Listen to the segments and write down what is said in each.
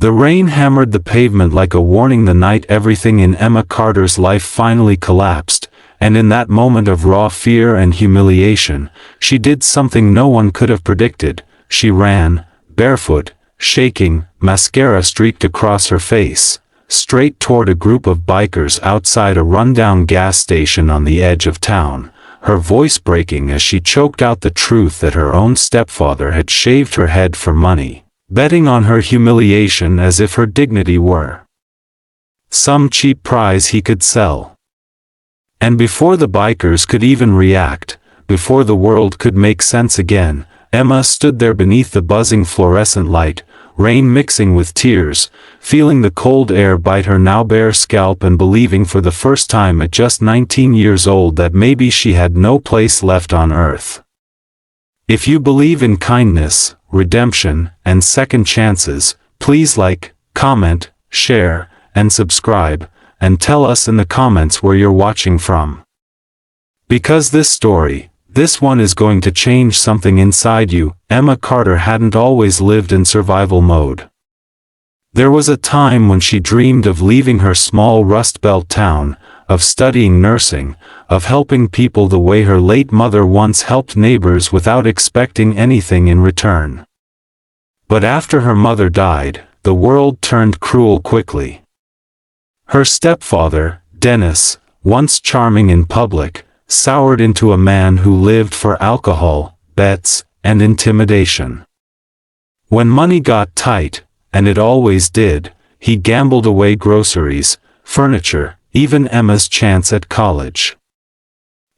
The rain hammered the pavement like a warning the night everything in Emma Carter's life finally collapsed, and in that moment of raw fear and humiliation, she did something no one could have predicted. She ran, barefoot, shaking, mascara streaked across her face, straight toward a group of bikers outside a rundown gas station on the edge of town, her voice breaking as she choked out the truth that her own stepfather had shaved her head for money, betting on her humiliation as if her dignity were some cheap prize he could sell. And before the bikers could even react, before the world could make sense again, Emma stood there beneath the buzzing fluorescent light, rain mixing with tears, feeling the cold air bite her now bare scalp and believing for the first time at just 19 years old that maybe she had no place left on earth. If you believe in kindness, redemption, and second chances, please like, comment, share, and subscribe, and tell us in the comments where you're watching from. Because this story, this one is going to change something inside you. Emma Carter hadn't always lived in survival mode. There was a time when she dreamed of leaving her small Rust Belt town, of studying nursing, of helping people the way her late mother once helped neighbors without expecting anything in return. But after her mother died, the world turned cruel quickly. Her stepfather, Dennis, once charming in public, soured into a man who lived for alcohol, bets, and intimidation. When money got tight, and it always did, he gambled away groceries, furniture, even Emma's chance at college.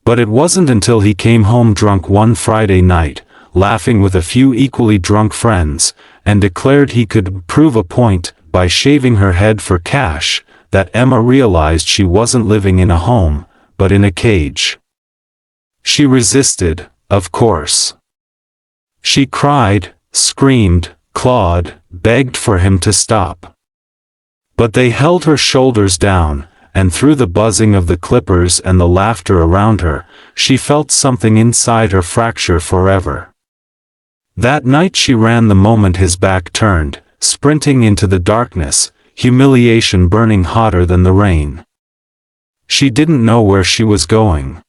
But it wasn't until he came home drunk one Friday night, laughing with a few equally drunk friends, and declared he could prove a point by shaving her head for cash, that Emma realized she wasn't living in a home, but in a cage. She resisted, of course. She cried, screamed, clawed, begged for him to stop. But they held her shoulders down, and through the buzzing of the clippers and the laughter around her, she felt something inside her fracture forever. That night she ran the moment his back turned, sprinting into the darkness, humiliation burning hotter than the rain. She didn't know where she was going.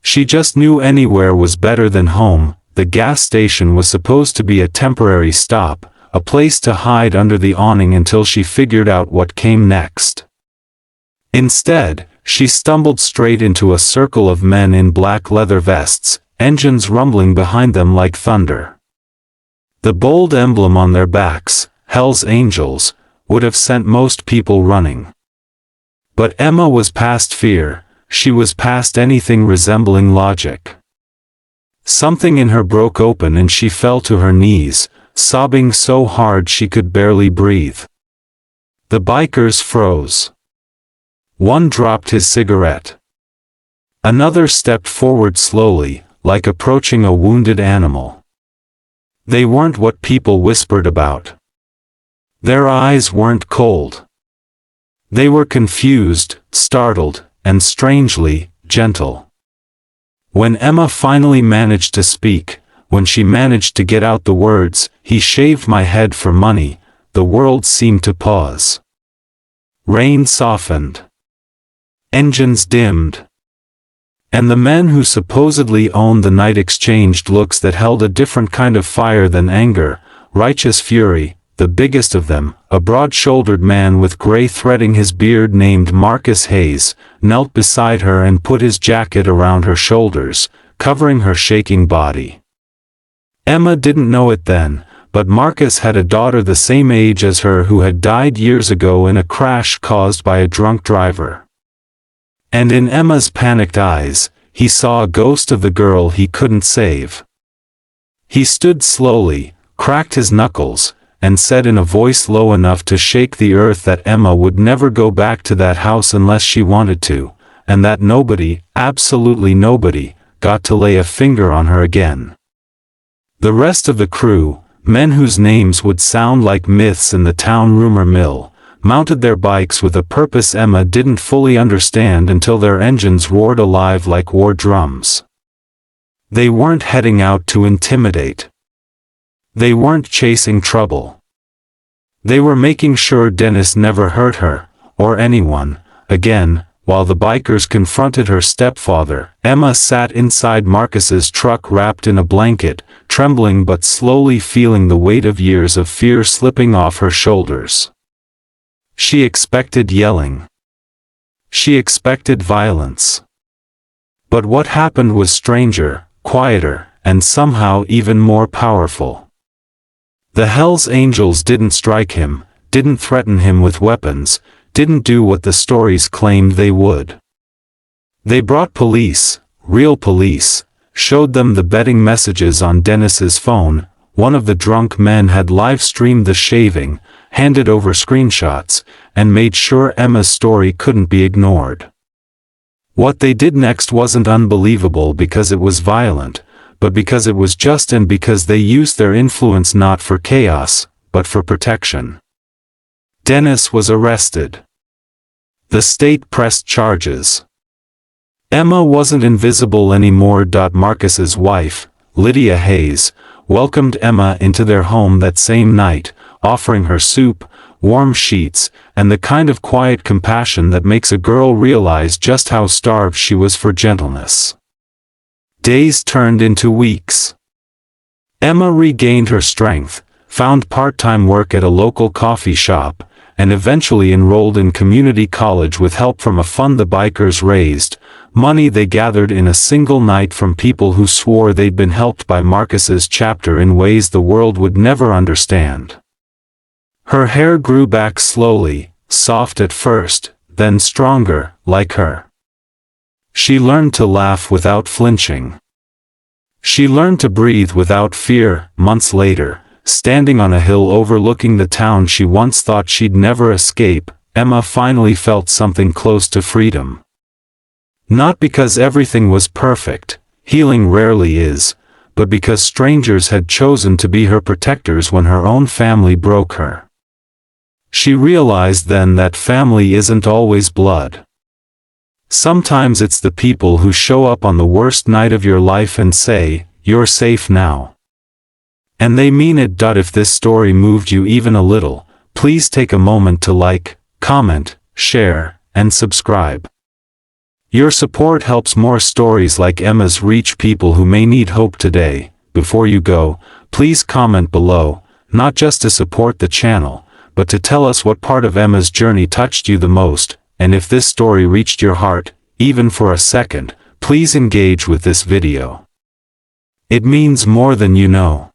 She just knew anywhere was better than home. The gas station was supposed to be a temporary stop, a place to hide under the awning until she figured out what came next. Instead, she stumbled straight into a circle of men in black leather vests, engines rumbling behind them like thunder. The bold emblem on their backs, Hell's Angels, would have sent most people running. But Emma was past fear, she was past anything resembling logic. Something in her broke open and she fell to her knees, sobbing so hard she could barely breathe. The bikers froze. One dropped his cigarette. Another stepped forward slowly, like approaching a wounded animal. They weren't what people whispered about. Their eyes weren't cold. They were confused, startled, and strangely gentle. When Emma finally managed to speak, when she managed to get out the words, "He shaved my head for money," the world seemed to pause. Rain softened. Engines dimmed. And the men who supposedly owned the night exchanged looks that held a different kind of fire than anger, righteous fury. The biggest of them, a broad-shouldered man with gray threading his beard named Marcus Hayes, knelt beside her and put his jacket around her shoulders, covering her shaking body. Emma didn't know it then, but Marcus had a daughter the same age as her who had died years ago in a crash caused by a drunk driver. And in Emma's panicked eyes, he saw a ghost of the girl he couldn't save. He stood slowly, cracked his knuckles, and said in a voice low enough to shake the earth that Emma would never go back to that house unless she wanted to, and that nobody, absolutely nobody, got to lay a finger on her again. The rest of the crew, men whose names would sound like myths in the town rumor mill, mounted their bikes with a purpose Emma didn't fully understand until their engines roared alive like war drums. They weren't heading out to intimidate. They weren't chasing trouble. They were making sure Dennis never hurt her, or anyone, again. While the bikers confronted her stepfather, Emma sat inside Marcus's truck wrapped in a blanket, trembling but slowly feeling the weight of years of fear slipping off her shoulders. She expected yelling. She expected violence. But what happened was stranger, quieter, and somehow even more powerful. The Hell's Angels didn't strike him, didn't threaten him with weapons, didn't do what the stories claimed they would. They brought police, real police, showed them the betting messages on Dennis's phone. One of the drunk men had live-streamed the shaving, handed over screenshots, and made sure Emma's story couldn't be ignored. What they did next wasn't unbelievable because it was violent, but because it was just, and because they used their influence not for chaos, but for protection. Dennis was arrested. The state pressed charges. Emma wasn't invisible anymore. Marcus's wife, Lydia Hayes, welcomed Emma into their home that same night, offering her soup, warm sheets, and the kind of quiet compassion that makes a girl realize just how starved she was for gentleness. Days turned into weeks. Emma regained her strength, found part-time work at a local coffee shop, and eventually enrolled in community college with help from a fund the bikers raised, money they gathered in a single night from people who swore they'd been helped by Marcus's chapter in ways the world would never understand. Her hair grew back slowly, soft at first, then stronger, like her. She learned to laugh without flinching. She learned to breathe without fear. Months later, standing on a hill overlooking the town she once thought she'd never escape, Emma finally felt something close to freedom. Not because everything was perfect, healing rarely is, but because strangers had chosen to be her protectors when her own family broke her. She realized then that family isn't always blood. Sometimes it's the people who show up on the worst night of your life and say, "You're safe now." And they mean it. If this story moved you even a little, please take a moment to like, comment, share, and subscribe. Your support helps more stories like Emma's reach people who may need hope today. Before you go, please comment below, not just to support the channel, but to tell us what part of Emma's journey touched you the most, and if this story reached your heart, even for a second, please engage with this video. It means more than you know.